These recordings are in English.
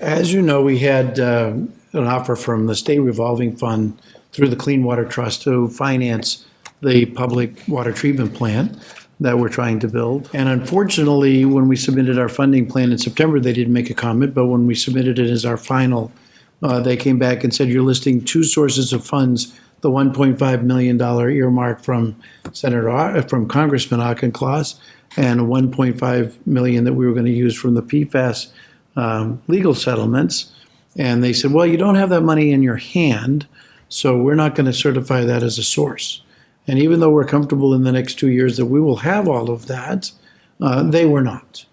As you know, we had an offer from the state revolving fund through the Clean Water Trust to finance the public water treatment plant that we're trying to build. And unfortunately, when we submitted our funding plan in September, they didn't make a comment, but when we submitted it as our final, they came back and said, you're listing two sources of funds, the $1.5 million earmark from from Congressman Auchincloss, and $1.5 million that we were going to use from the PFAS legal settlements. And they said, well, you don't have that money in your hand, so we're not going to certify that as a source. And even though we're comfortable in the next 2 years that we will have all of that, they were not.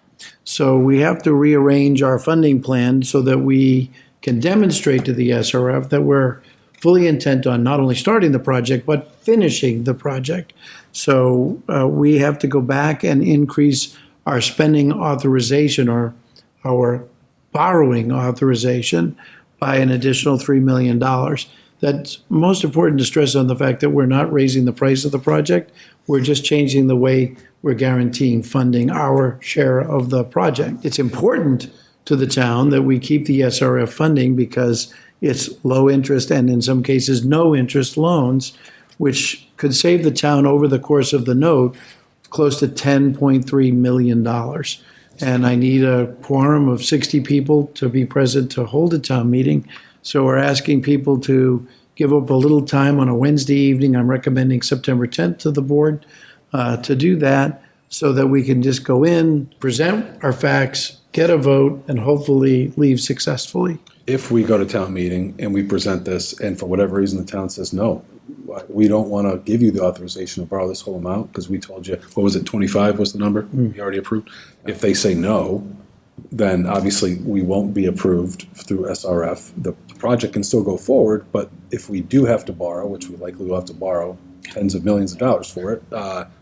So we have to rearrange our funding plan so that we can demonstrate to the SRF that we're fully intent on not only starting the project, but finishing the project. So we have to go back and increase our spending authorization or our borrowing authorization by an additional $3 million. That's most important to stress on the fact that we're not raising the price of the project. We're just changing the way we're guaranteeing funding our share of the project. It's important to the town that we keep the SRF funding because it's low interest and in some cases no interest loans, which could save the town over the course of the note close to $10.3 million. And I need a quorum of 60 people to be present to hold a town meeting. So we're asking people to give up a little time on a Wednesday evening. I'm recommending September 10th to the board to do that so that we can just go in, present our facts, get a vote, and hopefully leave successfully. If we go to town meeting and we present this and for whatever reason the town says, no, we don't want to give you the authorization to borrow this whole amount because we told you, what was it, 25 was the number we already approved? If they say no, then obviously we won't be approved through SRF. The project can still go forward, but if we do have to borrow, which we likely will have to borrow tens of millions of dollars for it,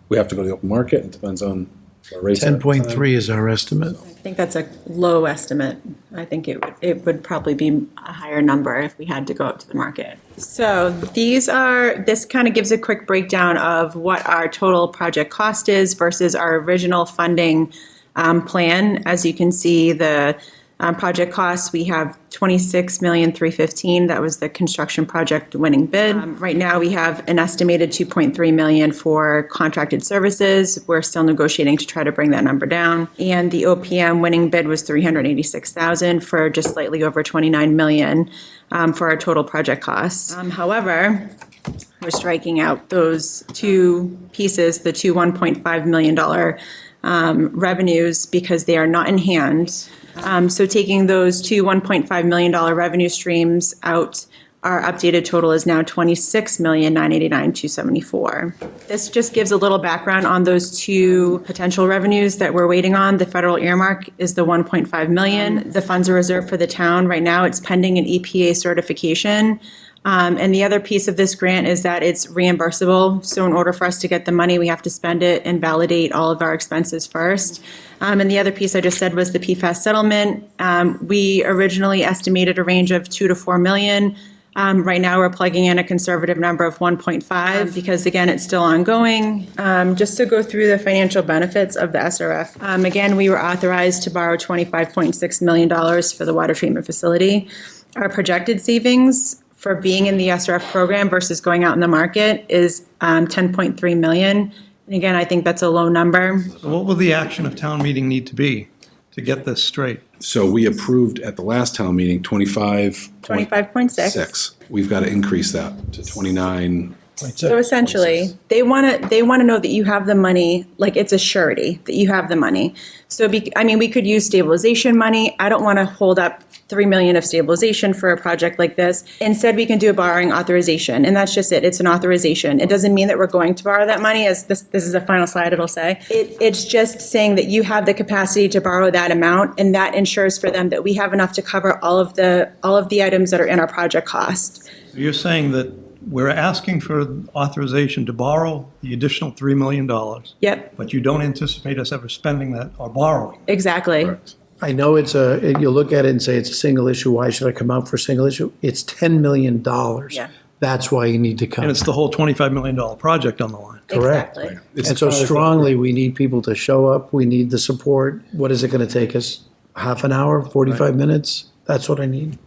we have to go to the open market. It depends on our rates. 10.3 is our estimate. I think that's a low estimate. I think it would probably be a higher number if we had to go up to the market. So this kind of gives a quick breakdown of what our total project cost is versus our original funding plan. As you can see, the project costs, we have $26,315,000. That was the construction project winning bid. Right now, we have an estimated $2.3 million for contracted services. We're still negotiating to try to bring that number down. And the OPM winning bid was $386,000 for just slightly over $29 million for our total project costs. However, we're striking out those two pieces, the two $1.5 million revenues, because they are not in hand. So taking those two $1.5 million revenue streams out, our updated total is now $26,989,274. This just gives a little background on those two potential revenues that we're waiting on. The federal earmark is the $1.5 million. The funds are reserved for the town. Right now, it's pending an EPA certification. And the other piece of this grant is that it's reimbursable. So in order for us to get the money, we have to spend it and validate all of our expenses first. And the other piece I just said was the PFAS settlement. We originally estimated a range of 2 to 4 million. Right now, we're plugging in a conservative number of 1.5 because, again, it's still ongoing. Just to go through the financial benefits of the SRF. Again, we were authorized to borrow $25.6 million for the water treatment facility. Our projected savings for being in the SRF program versus going out in the market is $10.3 million. And again, I think that's a low number. So what will the action of town meeting need to be to get this straight? So we approved at the last town meeting 25.6. We've got to increase that to 29. So essentially, they want to know that you have the money, like it's a surety that you have the money. So, we could use stabilization money. I don't want to hold up $3 million of stabilization for a project like this. Instead, we can do a borrowing authorization, and that's just it. It's an authorization. It doesn't mean that we're going to borrow that money, as this is a final slide, it'll say. It's just saying that you have the capacity to borrow that amount, and that ensures for them that we have enough to cover all of the items that are in our project cost. So you're saying that we're asking for authorization to borrow the additional $3 million. Yep, But you don't anticipate us ever spending that or borrowing. exactly. Correct. I know you look at it and say it's a single issue. Why should I come out for a single issue? It's $10 million. Yeah. That's why you need to come. And it's the whole $25 million project on the line. Correct. Exactly. And so strongly, we need people to show up. We need the support. What is it going to take us? Half an hour, 45 minutes? That's what I need.